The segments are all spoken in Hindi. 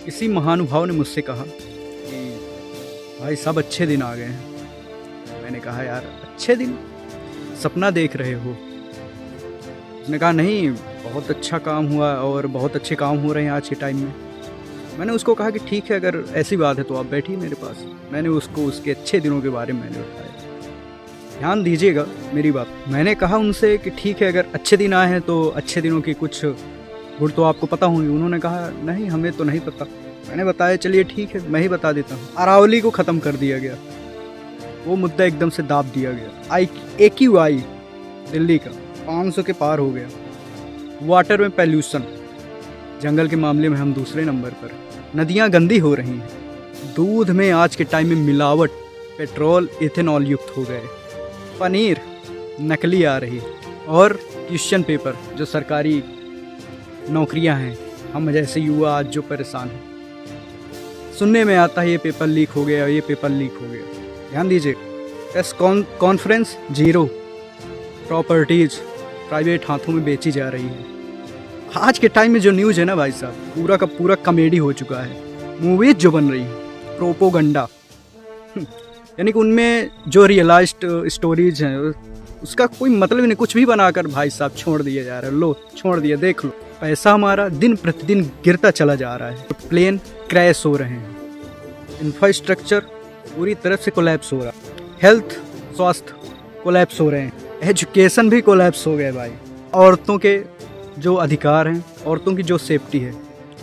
किसी महानुभाव ने मुझसे कहा कि भाई साहब अच्छे दिन आ गए हैं। मैंने कहा यार अच्छे दिन, सपना देख रहे हो? उसने कहा नहीं, बहुत अच्छा काम हुआ और बहुत अच्छे काम हो रहे हैं आज के टाइम में। मैंने उसको कहा कि ठीक है, अगर ऐसी बात है तो आप बैठिए मेरे पास। मैंने उसको उसके अच्छे दिनों के बारे में मैंने बताया। ध्यान दीजिएगा मेरी बात। मैंने कहा उनसे कि ठीक है, अगर अच्छे दिन आए हैं तो अच्छे दिनों की कुछ गुण तो आपको पता होंगे। उन्होंने कहा नहीं, हमें तो नहीं पता। मैंने बताया चलिए ठीक है, मैं ही बता देता हूँ। अरावली को ख़त्म कर दिया गया, वो मुद्दा एकदम से दाब दिया गया। AQI दिल्ली का 500 के पार हो गया। वाटर में पॉल्यूशन, जंगल के मामले में हम दूसरे नंबर पर। नदियाँ गंदी हो रही हैं। दूध में आज के टाइम में मिलावट, पेट्रोल इथेनॉल युक्त हो गए। पनीर नकली आ रही। और क्वेश्चन पेपर, जो सरकारी नौकरियां हैं, हम जैसे युवा आज जो परेशान हैं, सुनने में आता है ये पेपर लीक हो गया, ये पेपर लीक हो गया। ध्यान दीजिए, press conference zero, properties private हाथों में बेची जा रही है। आज के टाइम में जो न्यूज़ है ना भाई साहब, पूरा का पूरा कॉमेडी हो चुका है। मूवीज जो बन रही हैं, प्रोपोगंडा, यानी कि उनमें जो रियलाइज्ड स्टोरीज हैं उसका कोई मतलब ही नहीं। कुछ भी बनाकर भाई साहब छोड़ दिया जा रहा है। लो छोड़ दिया, देख लो। पैसा हमारा दिन प्रतिदिन गिरता चला जा रहा है। प्लेन क्रैश हो रहे हैं, इंफ्रास्ट्रक्चर पूरी तरफ से कोलैप्स हो रहा है, हेल्थ स्वास्थ्य कोलैप्स हो रहे हैं, एजुकेशन भी कोलैप्स हो गए भाई। औरतों के जो अधिकार हैं, औरतों की जो सेफ्टी है,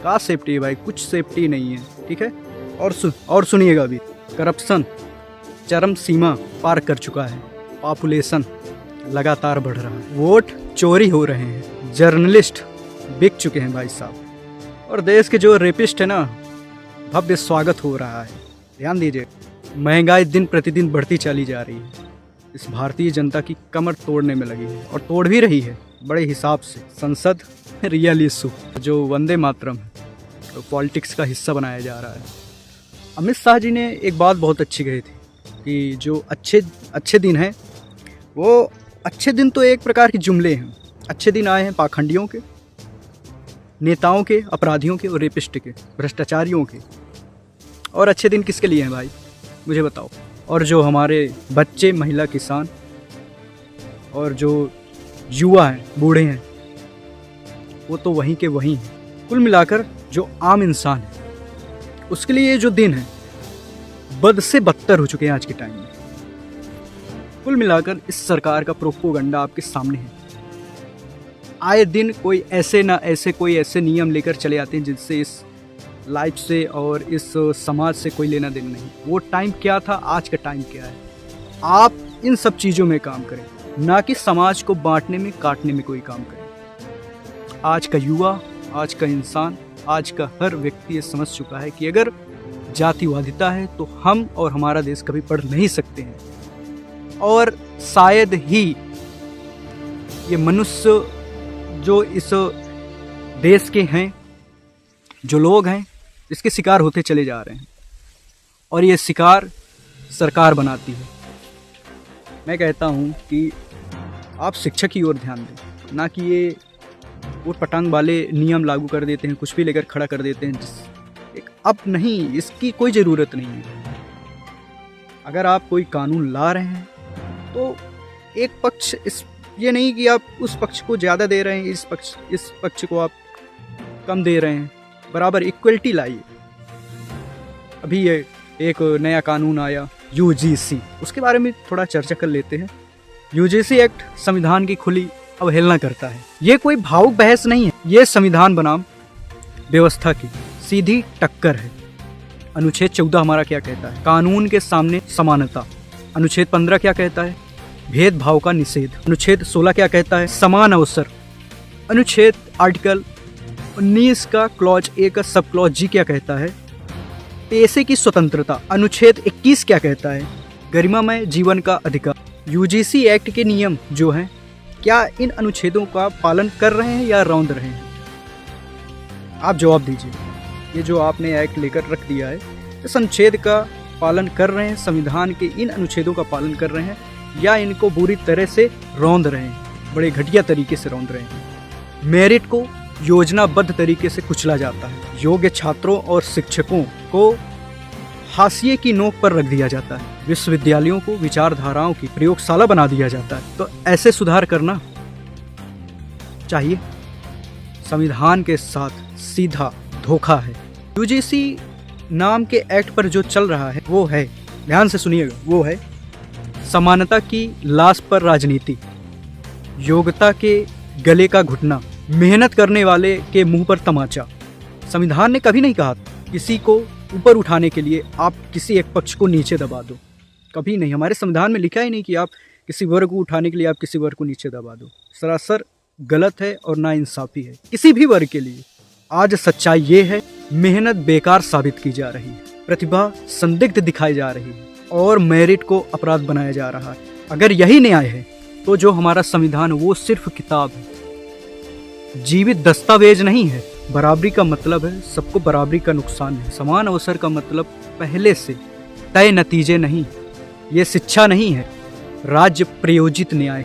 क्या सेफ्टी है भाई? कुछ सेफ्टी नहीं है, ठीक है। और सुनिएगा भी, करप्शन चरम सीमा पार कर चुका है। पॉपुलेशन लगातार बढ़ रहा है। वोट चोरी हो रहे हैं। जर्नलिस्ट बिक चुके हैं भाई साहब। और देश के जो रेपिस्ट है ना, भव्य स्वागत हो रहा है। ध्यान दीजिए, महंगाई दिन प्रतिदिन बढ़ती चली जा रही है। इस भारतीय जनता की कमर तोड़ने में लगी है और तोड़ भी रही है बड़े हिसाब से। संसद रियल इशू, जो वंदे मातरम है, तो पॉलिटिक्स का हिस्सा बनाया जा रहा है। अमित शाह जी ने एक बात बहुत अच्छी कही थी कि जो अच्छे दिन हैं, वो अच्छे दिन तो एक प्रकार के जुमले हैं। अच्छे दिन आए हैं पाखंडियों के, नेताओं के, अपराधियों के और रेपिस्ट के, भ्रष्टाचारियों के। और अच्छे दिन किसके लिए हैं भाई, मुझे बताओ? और जो हमारे बच्चे, महिला, किसान और जो युवा हैं, बूढ़े हैं, वो तो वहीं के वहीं हैं। कुल मिलाकर जो आम इंसान है, उसके लिए ये जो दिन है बद से बदतर हो चुके हैं आज के टाइम में। कुल मिलाकर इस सरकार का प्रोपोगंडा आपके सामने है। आए दिन कोई ऐसे नियम लेकर चले आते हैं जिनसे इस लाइफ से और इस समाज से कोई लेना देना नहीं। वो टाइम क्या था, आज का टाइम क्या है। आप इन सब चीज़ों में काम करें, ना कि समाज को बांटने में, काटने में कोई काम करें। आज का युवा, आज का इंसान, आज का हर व्यक्ति ये समझ चुका है कि अगर जातिवादिता है तो हम और हमारा देश कभी बढ़ नहीं सकते हैं। और शायद ही ये मनुष्य जो इस देश के हैं, जो लोग हैं, इसके शिकार होते चले जा रहे हैं। और ये शिकार सरकार बनाती है। मैं कहता हूँ कि आप शिक्षा की ओर ध्यान दें, ना कि ये वो पटांग वाले नियम लागू कर देते हैं, कुछ भी लेकर खड़ा कर देते हैं। अब नहीं, इसकी कोई ज़रूरत नहीं है। अगर आप कोई कानून ला रहे हैं तो एक पक्ष, ये नहीं कि आप उस पक्ष को ज़्यादा दे रहे हैं, इस पक्ष को आप कम दे रहे हैं। बराबर इक्वलिटी लाइए। अभी ये एक नया कानून आया UGC, उसके बारे में थोड़ा चर्चा कर लेते हैं। UGC एक्ट संविधान की खुली अवहेलना करता है। ये कोई भावुक बहस नहीं है, ये संविधान बनाम व्यवस्था की सीधी टक्कर है। अनुच्छेद 14 हमारा क्या कहता है? कानून के सामने समानता। अनुच्छेद 15 क्या कहता है? भेदभाव का निषेध। अनुच्छेद 16 क्या कहता है? समान अवसर। अनुच्छेद आर्टिकल 19 का क्लॉज ए का सब क्लॉज जी क्या कहता है? पेशे की स्वतंत्रता। अनुच्छेद 21 क्या कहता है? गरिमामय जीवन का अधिकार। UGC एक्ट के नियम जो हैं, क्या इन अनुच्छेदों का पालन कर रहे हैं या रौंद रहे हैं? आप जवाब दीजिए। ये जो आपने एक्ट लेकर रख दिया है, इस अनुच्छेद का पालन कर रहे हैं, संविधान के इन अनुच्छेदों का पालन कर रहे हैं, या इनको बुरी तरह से रौंद रहे हैं, बड़े घटिया तरीके से रौंद रहे हैं। मेरिट को योजनाबद्ध तरीके से कुचला जाता है। योग्य छात्रों और शिक्षकों को हाशिए की नोक पर रख दिया जाता है। विश्वविद्यालयों को विचारधाराओं की प्रयोगशाला बना दिया जाता है। तो ऐसे सुधार करना चाहिए। संविधान के साथ सीधा धोखा है। यूजीसी नाम के एक्ट पर जो चल रहा है वो है, ध्यान से सुनिएगा, वो है समानता की लाश पर राजनीति, योग्यता के गले का घुटना, मेहनत करने वाले के मुंह पर तमाचा। संविधान ने कभी नहीं कहा किसी को ऊपर उठाने के लिए आप किसी एक पक्ष को नीचे दबा दो, कभी नहीं। हमारे संविधान में लिखा ही नहीं कि आप किसी वर्ग को उठाने के लिए आप किसी वर्ग को नीचे दबा दो। सरासर गलत है और नाइंसाफी है किसी भी वर्ग के लिए। आज सच्चाई ये है, मेहनत बेकार साबित की जा रही है, प्रतिभा संदिग्ध दिखाई जा रही है और मेरिट को अपराध बनाया जा रहा है। अगर यही न्याय है तो जो हमारा संविधान वो सिर्फ किताब है, जीवित दस्तावेज नहीं है। बराबरी का मतलब है सबको बराबरी का नुकसान है। समान अवसर का मतलब पहले से तय नतीजे नहीं। ये शिक्षा नहीं है, राज्य प्रयोजित न्याय।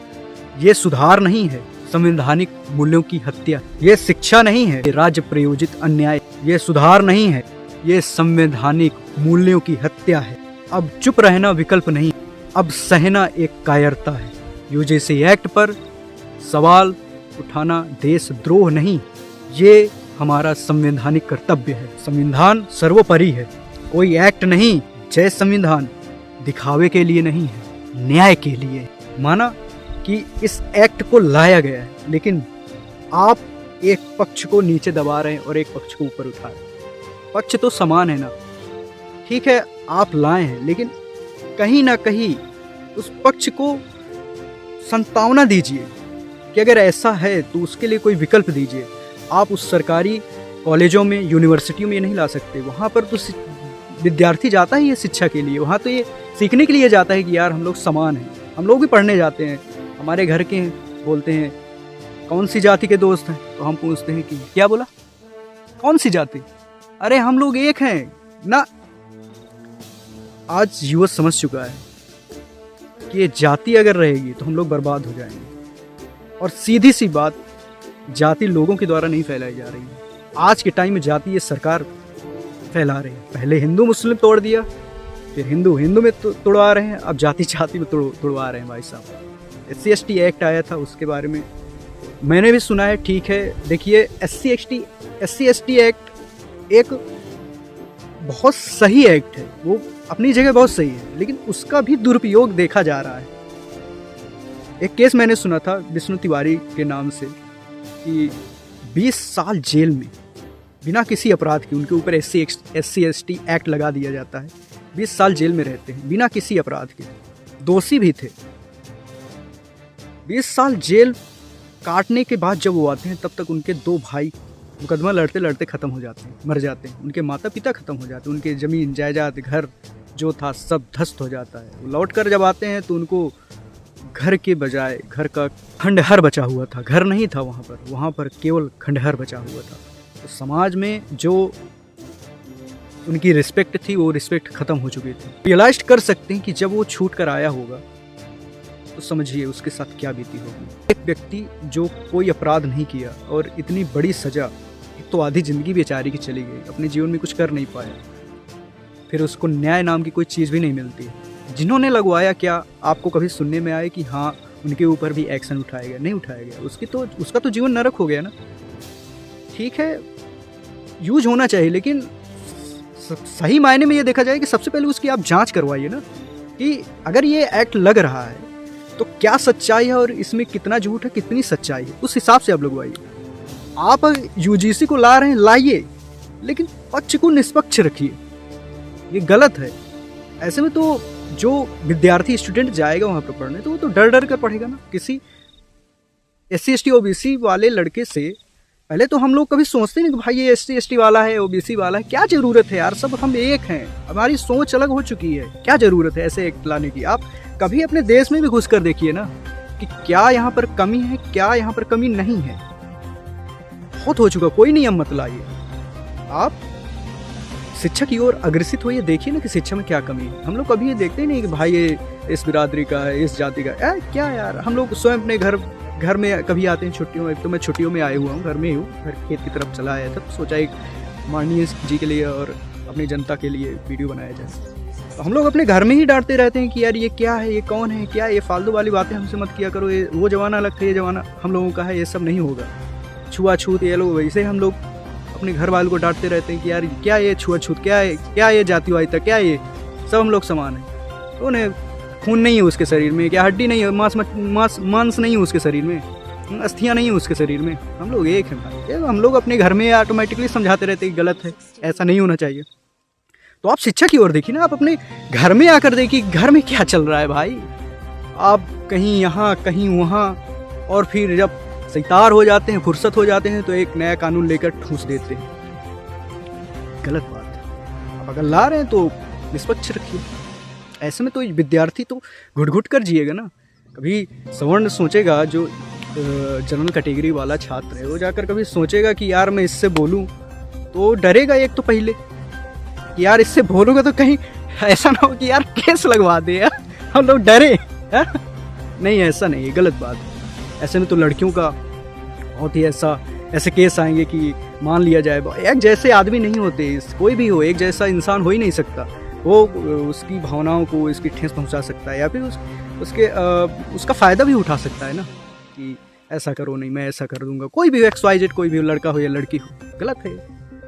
ये सुधार नहीं है, संवैधानिक मूल्यों की हत्या। ये शिक्षा नहीं है, राज्य प्रयोजित अन्याय। ये सुधार नहीं है, ये संवैधानिक मूल्यों की हत्या है। अब चुप रहना विकल्प नहीं, अब सहना एक कायरता है। यूजीसी एक्ट पर सवाल उठाना देशद्रोह नहीं, ये हमारा संवैधानिक कर्तव्य है। संविधान सर्वोपरि है, कोई एक्ट नहीं। जय संविधान दिखावे के लिए नहीं है, न्याय के लिए। माना कि इस एक्ट को लाया गया है, लेकिन आप एक पक्ष को नीचे दबा रहे हैं और एक पक्ष को ऊपर उठा रहे हैं। पक्ष तो समान है ना, ठीक है आप लाए हैं, लेकिन कहीं ना कहीं उस पक्ष को संतावना दीजिए कि अगर ऐसा है तो उसके लिए कोई विकल्प दीजिए। आप उस सरकारी कॉलेजों में, यूनिवर्सिटियों में ये नहीं ला सकते। वहाँ पर तो विद्यार्थी जाता है ये शिक्षा के लिए, वहाँ तो ये सीखने के लिए जाता है कि यार हम लोग समान हैं। हम लोग भी पढ़ने जाते हैं, हमारे घर के हैं, बोलते हैं कौन सी जाति के दोस्त हैं, तो हम पूछते हैं कि क्या बोला, कौन सी जाति? अरे हम लोग एक हैं ना। आज युवा समझ चुका है कि ये जाति अगर रहेगी तो हम लोग बर्बाद हो जाएंगे। और सीधी सी बात, जाति लोगों के द्वारा नहीं फैलाई जा रही है। आज के टाइम में जाति ये सरकार फैला रही है। पहले हिंदू मुस्लिम तोड़ दिया, फिर हिंदू में तोड़वा रहे हैं, अब जाति जाति में तोड़वा रहे हैं। भाई साहब SC/ST एक्ट आया था, उसके बारे में मैंने भी सुना है, ठीक है। देखिए SC/ST एक्ट एक बहुत सही एक्ट है, वो अपनी जगह बहुत सही है, लेकिन उसका भी दुरुपयोग देखा जा रहा है। एक केस मैंने सुना था विष्णु तिवारी के नाम से कि 20 साल जेल में बिना किसी अपराध के उनके ऊपर SC/ST एक्ट लगा दिया जाता है। 20 साल जेल में रहते हैं बिना किसी अपराध के, दोषी भी थे। 20 साल जेल काटने के बाद जब वो आते हैं तब तक उनके 2 भाई मुकदमा लड़ते लड़ते ख़त्म हो जाते हैं, मर जाते हैं। उनके माता पिता ख़त्म हो जाते हैं, उनके ज़मीन जायदाद घर जो था सब ध्वस्त हो जाता है। वो लौट कर जब आते हैं तो उनको घर के बजाय घर का खंडहर बचा हुआ था। घर नहीं था वहाँ पर केवल खंडहर बचा हुआ था। तो समाज में जो उनकी रिस्पेक्ट थी वो रिस्पेक्ट ख़त्म हो चुकी थी। रियलाइज कर सकते हैं कि जब वो छूट कर आया होगा तो समझिए उसके साथ क्या बीती होगी। एक व्यक्ति जो कोई अपराध नहीं किया और इतनी बड़ी सज़ा, तो आधी ज़िंदगी बेचारी की चली गई, अपने जीवन में कुछ कर नहीं पाया, फिर उसको न्याय नाम की कोई चीज़ भी नहीं मिलती। जिन्होंने लगवाया, क्या आपको कभी सुनने में आया कि हाँ उनके ऊपर भी एक्शन उठाया गया? नहीं उठाया गया। उसका तो जीवन नरक हो गया ना। ठीक है यूज होना चाहिए, लेकिन सही मायने में ये देखा जाए कि सबसे पहले उसकी आप जांच करवाइए ना, कि अगर ये एक्ट लग रहा है तो क्या सच्चाई है और इसमें कितना झूठ है, कितनी सच्चाई है, उस हिसाब से आप लगवाइए। आप यूजीसी को ला रहे हैं, लाइए, लेकिन पक्ष को निष्पक्ष रखिए। ये गलत है। ऐसे में तो जो विद्यार्थी स्टूडेंट जाएगा वहाँ पर पढ़ने, तो वो तो डर डर कर पढ़ेगा ना। किसी SC/ST OBC वाले लड़के से पहले तो हम लोग कभी सोचते नहीं कि भाई ये SC/ST वाला है, OBC वाला है, क्या ज़रूरत है यार, सब हम एक हैं। हमारी सोच अलग हो चुकी है, क्या ज़रूरत है ऐसे एक्ट लाने की। आप कभी अपने देश में भी घुस कर देखिए ना कि क्या यहाँ पर कमी है, क्या यहाँ पर कमी नहीं है। बहुत हो चुका, कोई नियम मत लाइए। आप शिक्षा की ओर अग्रसित होइए, देखिए ना कि शिक्षा में क्या कमी है। हम लोग कभी ये देखते ही नहीं कि भाई ये इस बिरादरी का है, इस जाति का है। क्या यार, हम लोग स्वयं अपने घर घर में कभी आते हैं छुट्टियों में, तो मैं छुट्टियों में आया हुआ हूँ, घर में ही हूँ, घर खेत की तरफ चला आया था, तो सोचा एक माननीय जी के लिए और अपनी जनता के लिए वीडियो बनाया जाए। तो हम लोग अपने घर में ही डांटते रहते हैं कि यार ये क्या है, ये कौन है, क्या ये फालतू वाली बातें हमसे मत किया करो, ये वो ज़माना अलग था, ये ज़माना हम लोगों का है, ये सब नहीं होगा। छुआछूत ये लोग, वैसे हम लोग अपने घर वालों को डांटते रहते हैं कि यार क्या ये छुआछूत, क्या है, क्या ये जातिवादिता, क्या ये, सब हम लोग समान हैं। तो उन्हें खून नहीं है उसके शरीर में, क्या हड्डी नहीं है, मांस नहीं है उसके शरीर में, अस्थियाँ नहीं है उसके शरीर में, हम लोग एक हैं। हम लोग अपने घर में ऑटोमेटिकली समझाते रहते हैं कि गलत है, ऐसा नहीं होना चाहिए। तो आप शिक्षा की ओर देखिए ना, आप अपने घर में आकर देखिए घर में क्या चल रहा है भाई। आप कहीं यहाँ कहीं वहाँ, और फिर जब सैतार हो जाते हैं, फुर्सत हो जाते हैं, तो एक नया कानून लेकर ठूस देते हैं। गलत बात है। आप अगर ला रहे हैं तो निष्पक्ष रखिए। ऐसे में तो विद्यार्थी तो घुट घुट कर जिएगा ना। कभी सवर्ण सोचेगा, जो जनरल कैटेगरी वाला छात्र है, वो जाकर कभी सोचेगा कि यार मैं इससे बोलूं, तो डरेगा एक तो पहले कि यार इससे बोलूँगा तो कहीं ऐसा ना हो कि यार केस लगवा दे यार, हम लोग डरे है? नहीं, ऐसा नहीं है, गलत बात है। ऐसे में तो लड़कियों का बहुत ही ऐसे केस आएंगे कि मान लिया जाए एक जैसे आदमी नहीं होते, कोई भी हो एक जैसा इंसान हो ही नहीं सकता। वो उसकी भावनाओं को इसकी ठेस पहुंचा सकता है, या फिर उसका फ़ायदा भी उठा सकता है ना, कि ऐसा करो, नहीं मैं ऐसा कर दूंगा। कोई भी XYZ, कोई भी लड़का हो या लड़की हो, गलत है।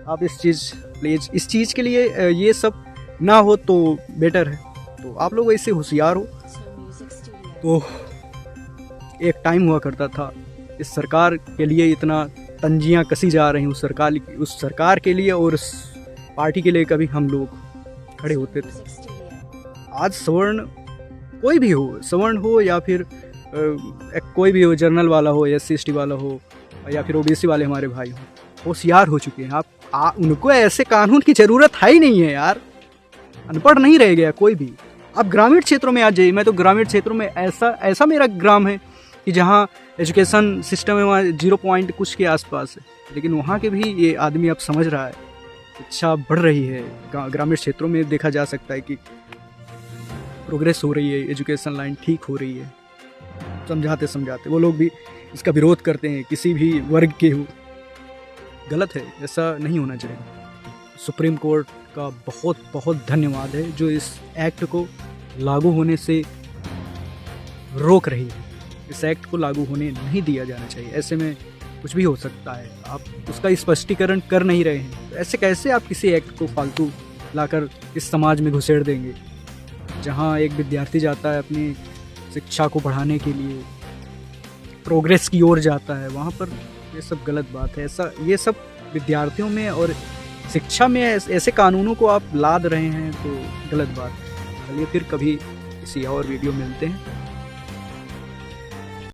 आप इस चीज़ के लिए ये सब ना हो तो बेटर है। तो आप लोग ऐसे होशियार हो। तो एक टाइम हुआ करता था, इस सरकार के लिए इतना तंजियाँ कसी जा रही, उस सरकार के लिए और उस पार्टी के लिए कभी हम लोग खड़े होते थे। आज सवर्ण कोई भी हो, सवर्ण हो या फिर कोई भी हो, जर्नल वाला हो या SC/ST वाला हो या फिर OBC वाले हमारे भाई हो, होशियार हो चुके हैं। उनको ऐसे कानून की ज़रूरत है ही नहीं है यार। अनपढ़ नहीं रह गया कोई भी। आप ग्रामीण क्षेत्रों में आ जाइए। मैं तो ग्रामीण क्षेत्रों में ऐसा मेरा ग्राम है कि जहाँ एजुकेशन सिस्टम है वहाँ 0 पॉइंट कुछ के आसपास है, लेकिन वहाँ के भी ये आदमी अब समझ रहा है, शिक्षा बढ़ रही है। ग्रामीण क्षेत्रों में देखा जा सकता है कि प्रोग्रेस हो रही है, एजुकेशन लाइन ठीक हो रही है। समझाते वो लोग भी इसका विरोध करते हैं, किसी भी वर्ग के हो। गलत है, ऐसा नहीं होना चाहिए। सुप्रीम कोर्ट का बहुत बहुत धन्यवाद है जो इस एक्ट को लागू होने से रोक रही है। इस एक्ट को लागू होने नहीं दिया जाना चाहिए। ऐसे में कुछ भी हो सकता है, आप उसका स्पष्टीकरण कर नहीं रहे हैं, तो ऐसे कैसे आप किसी एक्ट को फालतू लाकर इस समाज में घुसेड़ देंगे, जहां एक विद्यार्थी जाता है अपनी शिक्षा को बढ़ाने के लिए, प्रोग्रेस की ओर जाता है, वहाँ पर ये सब गलत बात है। ये सब विद्यार्थियों में और शिक्षा में ऐसे कानूनों को आप लाद रहे हैं, तो गलत बात है। चलिए फिर कभी किसी और वीडियो मिलते हैं।